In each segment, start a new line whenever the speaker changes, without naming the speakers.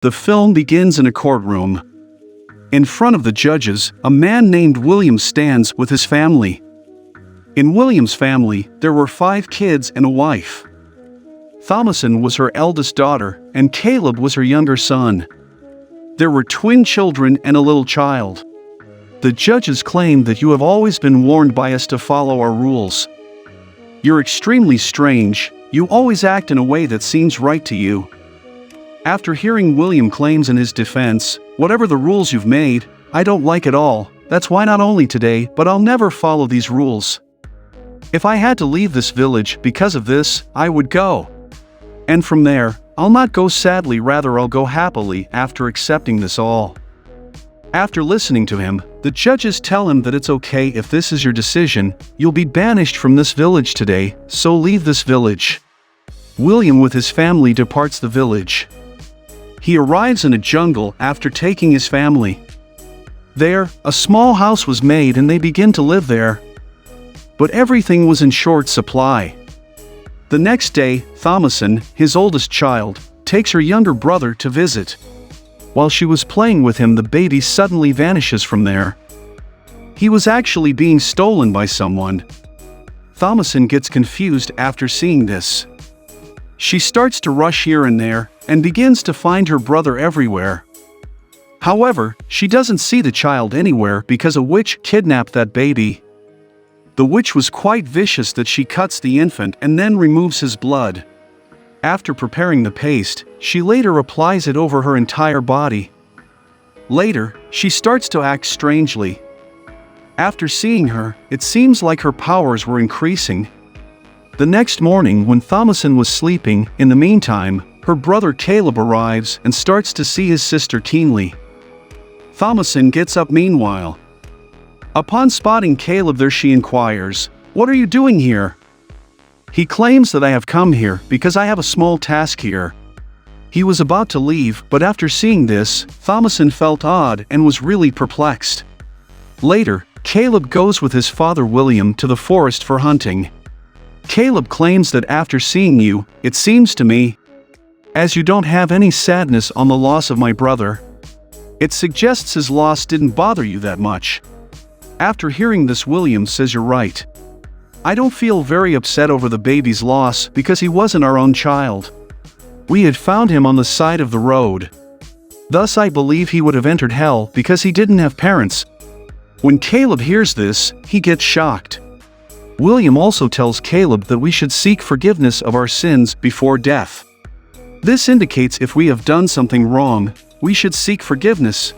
The film begins in a courtroom. In front of the judges, a man named William stands with his family. In William's family, there were 5 kids and a wife. Thomasin was her eldest daughter, and Caleb was her younger son. There were twin children and a little child. The judges claim that you have always been warned by us to follow our rules. You're extremely strange, you always act in a way that seems right to you. After hearing William claims in his defense, whatever the rules you've made, I don't like at all, that's why not only today but I'll never follow these rules. If I had to leave this village because of this, I would go. And from there, I'll not go sadly, rather I'll go happily after accepting this all. After listening to him, the judges tell him that it's okay if this is your decision, you'll be banished from this village today, so leave this village. William with his family departs the village. He arrives in a jungle after taking his family. There, a small house was made and they begin to live there. But everything was in short supply. The next day, Thomasin, his oldest child, takes her younger brother to visit. While she was playing with him, the baby suddenly vanishes from there. He was actually being stolen by someone. Thomasin gets confused after seeing this. She starts to rush here and there, and begins to find her brother everywhere. However, she doesn't see the child anywhere because a witch kidnapped that baby. The witch was quite vicious that she cuts the infant and then removes his blood. After preparing the paste, she later applies it over her entire body. Later, she starts to act strangely. After seeing her, it seems like her powers were increasing. The next morning when Thomasin was sleeping, in the meantime, her brother Caleb arrives and starts to see his sister keenly. Thomasin gets up meanwhile. Upon spotting Caleb there, she inquires, "What are you doing here?" He claims that I have come here because I have a small task here. He was about to leave, but after seeing this, Thomasin felt odd and was really perplexed. Later, Caleb goes with his father William to the forest for hunting. Caleb claims that after seeing you, it seems to me, as you don't have any sadness on the loss of my brother. It suggests his loss didn't bother you that much. After hearing this, William says you're right. I don't feel very upset over the baby's loss because he wasn't our own child. We had found him on the side of the road. Thus I believe he would have entered hell because he didn't have parents. When Caleb hears this, he gets shocked. William also tells Caleb that we should seek forgiveness of our sins before death. This indicates if we have done something wrong, we should seek forgiveness.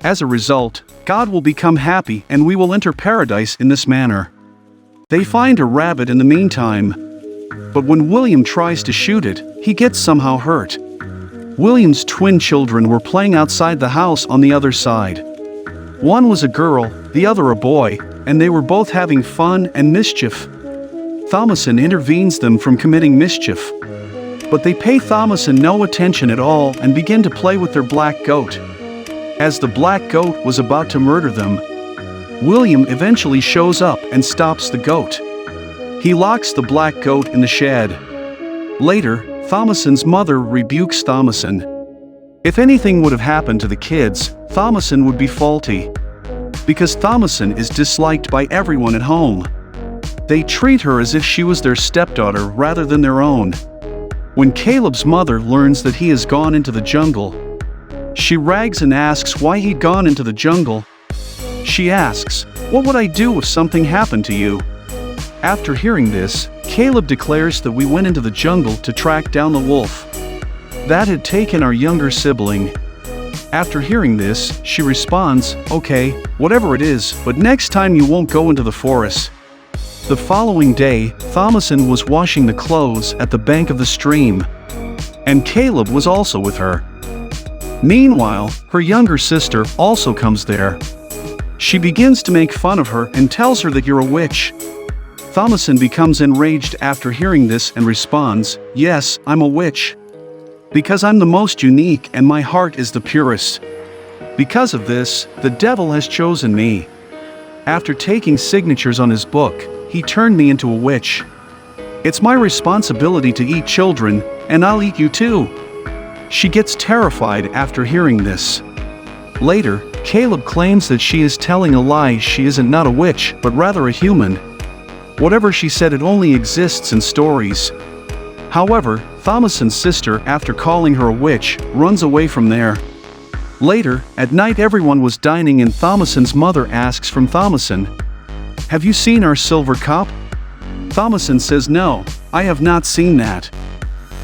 As a result, God will become happy and we will enter paradise in this manner. They find a rabbit in the meantime. But when William tries to shoot it, he gets somehow hurt. William's twin children were playing outside the house on the other side. One was a girl, the other a boy, and they were both having fun and mischief. Thomasin intervenes them from committing mischief. But they pay Thomasin no attention at all and begin to play with their black goat. As the black goat was about to murder them, William eventually shows up and stops the goat. He locks the black goat in the shed. Later, Thomasin's mother rebukes Thomasin. If anything would have happened to the kids, Thomasin would be faulty. Because Thomasin is disliked by everyone at home. They treat her as if she was their stepdaughter rather than their own. When Caleb's mother learns that he has gone into the jungle, she rags and asks why he'd gone into the jungle. She asks, "What would I do if something happened to you?" After hearing this, Caleb declares that we went into the jungle to track down the wolf that had taken our younger sibling. After hearing this, she responds, "Okay, whatever it is, but next time you won't go into the forest." The following day, Thomasin was washing the clothes at the bank of the stream, and Caleb was also with her. Meanwhile, her younger sister also comes there. She begins to make fun of her and tells her that you're a witch. Thomasin becomes enraged after hearing this and responds, "Yes, I'm a witch. Because I'm the most unique and my heart is the purest. Because of this, the devil has chosen me. After taking signatures on his book, he turned me into a witch. It's my responsibility to eat children, and I'll eat you too." She gets terrified after hearing this. Later, Caleb claims that she is telling a lie. She isn't not a witch, but rather a human. Whatever she said, it only exists in stories. However, Thomason's sister, after calling her a witch, runs away from there. Later, at night, everyone was dining and Thomason's mother asks from Thomason, "Have you seen our silver cup?" Thomason says, "No, I have not seen that."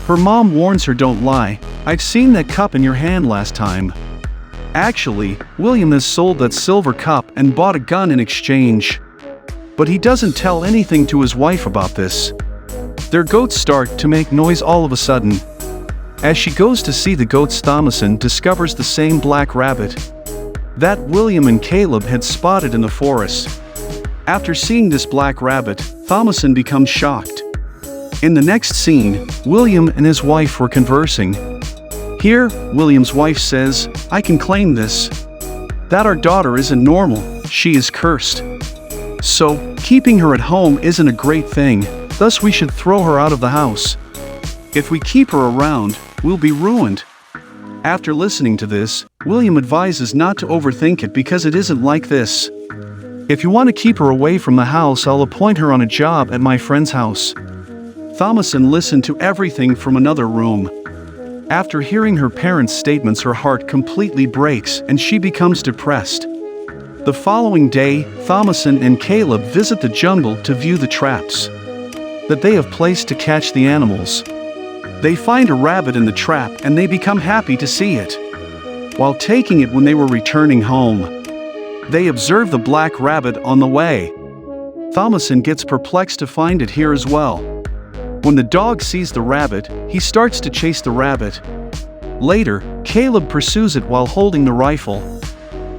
Her mom warns her, "Don't lie, I've seen that cup in your hand last time." Actually, William has sold that silver cup and bought a gun in exchange. But he doesn't tell anything to his wife about this. Their goats start to make noise all of a sudden. As she goes to see the goats, Thomason discovers the same black rabbit that William and Caleb had spotted in the forest. After seeing this black rabbit, Thomason becomes shocked. In the next scene, William and his wife were conversing. Here, William's wife says, "I can claim this. That our daughter isn't normal, she is cursed. So, keeping her at home isn't a great thing, thus we should throw her out of the house. If we keep her around, we'll be ruined." After listening to this, William advises not to overthink it because it isn't like this. "If you want to keep her away from the house, I'll appoint her on a job at my friend's house." Thomason listened to everything from another room. After hearing her parents' statements, her heart completely breaks and she becomes depressed. The following day, Thomason and Caleb visit the jungle to view the traps that they have placed to catch the animals. They find a rabbit in the trap and they become happy to see it. While taking it when they were returning home, they observe the black rabbit on the way. Thomason gets perplexed to find it here as well. When the dog sees the rabbit, he starts to chase the rabbit. Later, Caleb pursues it while holding the rifle.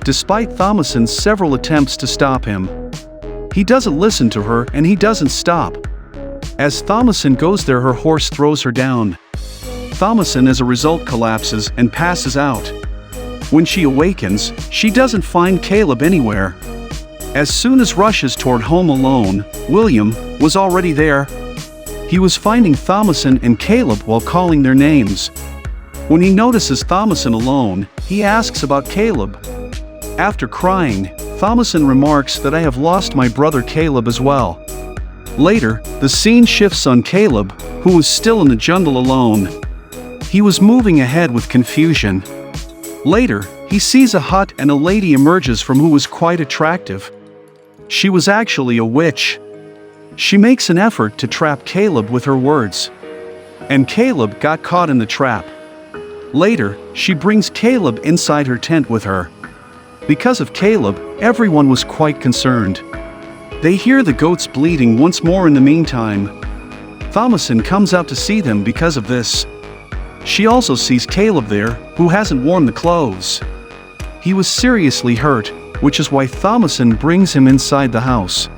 Despite Thomason's several attempts to stop him, he doesn't listen to her and he doesn't stop. As Thomason goes there, her horse throws her down. Thomason as a result collapses and passes out. When she awakens, she doesn't find Caleb anywhere. As soon as rushes toward home alone, William was already there. He was finding Thomason and Caleb while calling their names. When he notices Thomason alone, he asks about Caleb. After crying, Thomason remarks that "I have lost my brother Caleb as well." Later, the scene shifts on Caleb, who was still in the jungle alone. He was moving ahead with confusion. Later, he sees a hut and a lady emerges from who was quite attractive. She was actually a witch. She makes an effort to trap Caleb with her words. And Caleb got caught in the trap. Later, she brings Caleb inside her tent with her. Because of Caleb, everyone was quite concerned. They hear the goats bleating once more in the meantime. Thomason comes out to see them because of this. She also sees Caleb there, who hasn't worn the clothes. He was seriously hurt, which is why Thomason brings him inside the house.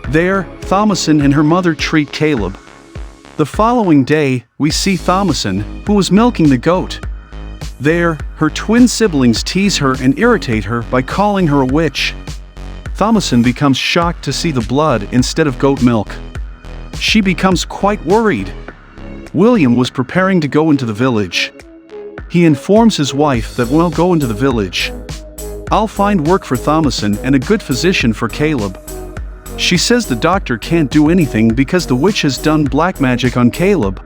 There, Thomason and her mother treat Caleb. The following day, we see Thomason, who was milking the goat. There, her twin siblings tease her and irritate her by calling her a witch. Thomason becomes shocked to see the blood instead of goat milk. She becomes quite worried. William was preparing to go into the village. He informs his wife that we'll go into the village. I'll find work for Thomason and a good physician for Caleb. She says the doctor can't do anything because the witch has done black magic on Caleb.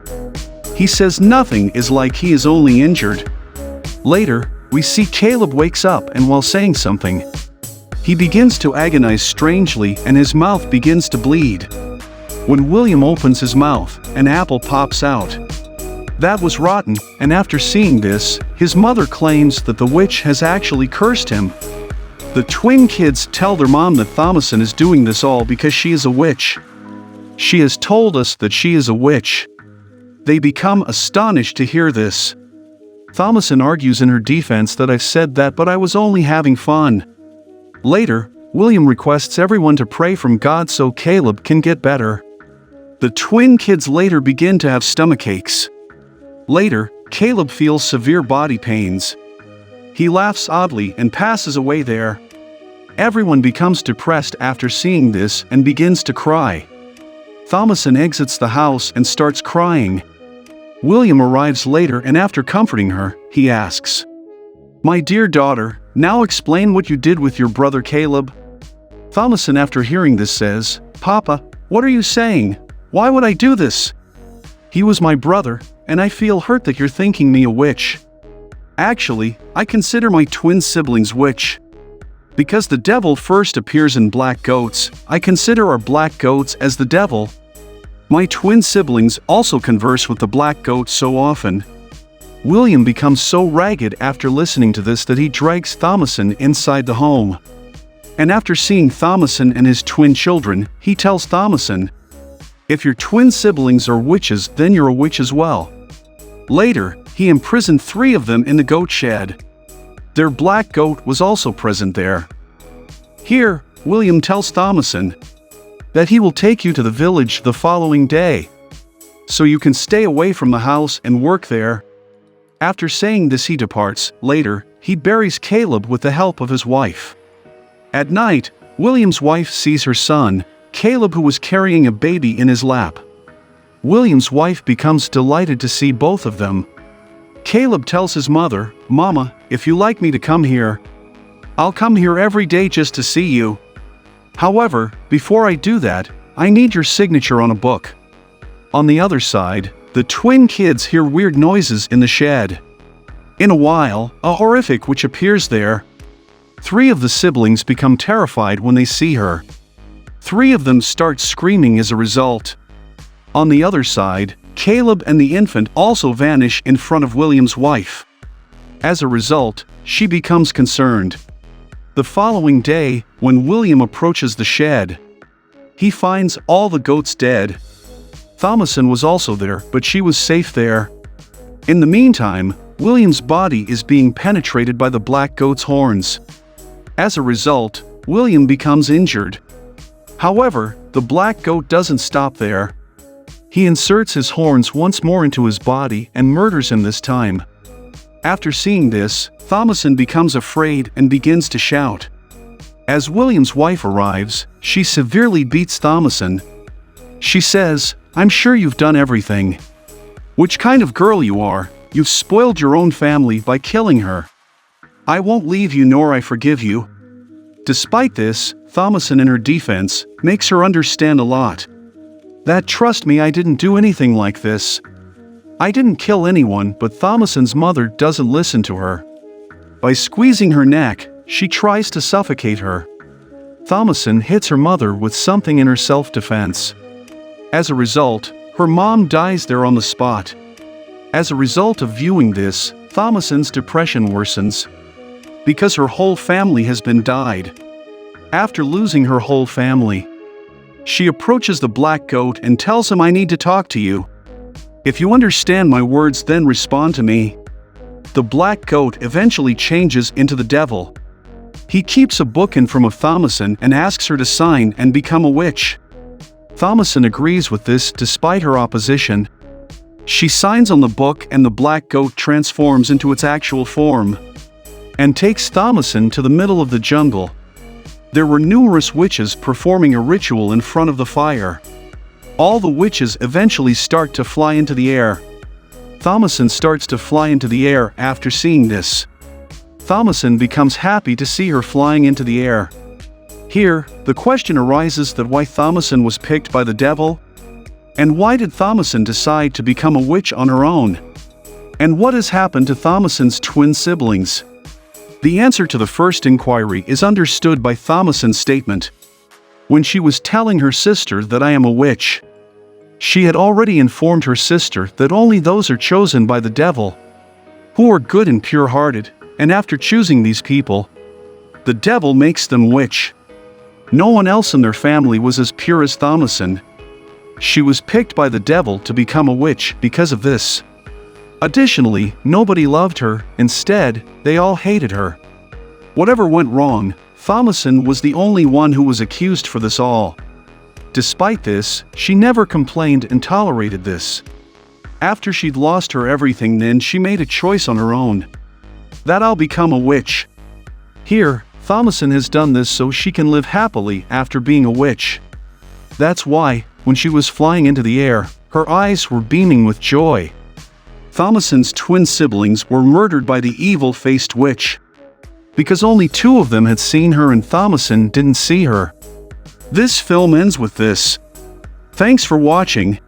He says nothing is like he is only injured. Later, we see Caleb wakes up and while saying something, he begins to agonize strangely and his mouth begins to bleed. When William opens his mouth, an apple pops out. That was rotten, and after seeing this, his mother claims that the witch has actually cursed him. The twin kids tell their mom that Thomason is doing this all because she is a witch. She has told us that she is a witch. They become astonished to hear this. Thomason argues in her defense that I've said that but I was only having fun. Later, William requests everyone to pray from God so Caleb can get better. The twin kids later begin to have stomach aches. Later, Caleb feels severe body pains. He laughs oddly and passes away there. Everyone becomes depressed after seeing this and begins to cry. Thomason exits the house and starts crying. William arrives later, and after comforting her, he asks, "My dear daughter, now explain what you did with your brother Caleb." Thomasin, after hearing this, says, "Papa, what are you saying? Why would I do this? He was my brother, and I feel hurt that you're thinking me a witch. Actually, I consider my twin siblings witch. Because the devil first appears in black goats, I consider our black goats as the devil. My twin siblings also converse with the black goat so often." William becomes so ragged after listening to this that he drags Thomasin inside the home. And after seeing Thomasin and his twin children, he tells Thomasin, "If your twin siblings are witches, then you're a witch as well." Later, he imprisoned 3 of them in the goat shed. Their black goat was also present there. Here, William tells Thomasin that he will take you to the village the following day, so you can stay away from the house and work there. After saying this, he departs. Later, he buries Caleb with the help of his wife. At night, William's wife sees her son, Caleb, who was carrying a baby in his lap. William's wife becomes delighted to see both of them. Caleb tells his mother, "Mama, if you like me to come here, I'll come here every day just to see you. However, before I do that, I need your signature on a book." On the other side, the twin kids hear weird noises in the shed. In a while, a horrific witch appears there. 3 of the siblings become terrified when they see her. 3 of them start screaming as a result. On the other side, Caleb and the infant also vanish in front of William's wife. As a result, she becomes concerned. The following day, when William approaches the shed, he finds all the goats dead. Thomasin was also there, but she was safe there. In the meantime, William's body is being penetrated by the black goat's horns. As a result, William becomes injured. However, the black goat doesn't stop there. He inserts his horns once more into his body and murders him this time. After seeing this, Thomasin becomes afraid and begins to shout. As William's wife arrives, she severely beats Thomasin. She says, "I'm sure you've done everything. Which kind of girl you are, you've spoiled your own family by killing her. I won't leave you nor I forgive you." Despite this, Thomasin, in her defense, makes her understand a lot. That, "Trust me, I didn't do anything like this. I didn't kill anyone," but Thomasin's mother doesn't listen to her. By squeezing her neck, she tries to suffocate her. Thomasin hits her mother with something in her self-defense. As a result, her mom dies there on the spot. As a result of viewing this, Thomasin's depression worsens, because her whole family has been died. After losing her whole family, she approaches the black goat and tells him, "I need to talk to you. If you understand my words, then respond to me." The black goat eventually changes into the devil. He keeps a book in front of Thomasin and asks her to sign and become a witch. Thomasin agrees with this despite her opposition. She signs on the book and the black goat transforms into its actual form and takes Thomasin to the middle of the jungle. There were numerous witches performing a ritual in front of the fire. All the witches eventually start to fly into the air. Thomasin starts to fly into the air after seeing this. Thomasin becomes happy to see her flying into the air. Here, the question arises that why Thomasin was picked by the devil? And why did Thomasin decide to become a witch on her own? And what has happened to Thomasin's twin siblings? The answer to the first inquiry is understood by Thomasin's statement. When she was telling her sister that "I am a witch," she had already informed her sister that only those are chosen by the devil who are good and pure-hearted, and after choosing these people, the devil makes them witch. No one else in their family was as pure as Thomasin. She was picked by the devil to become a witch because of this. Additionally, nobody loved her. Instead, they all hated her. Whatever went wrong, Thomasin was the only one who was accused for this all. Despite this, she never complained and tolerated this. After she'd lost her everything, then she made a choice on her own. That I'll become a witch. Here, Thomasin has done this so she can live happily after being a witch. That's why, when she was flying into the air, her eyes were beaming with joy. Thomason's twin siblings were murdered by the evil-faced witch. Because only 2 of them had seen her and Thomason didn't see her. This film ends with this. Thanks for watching.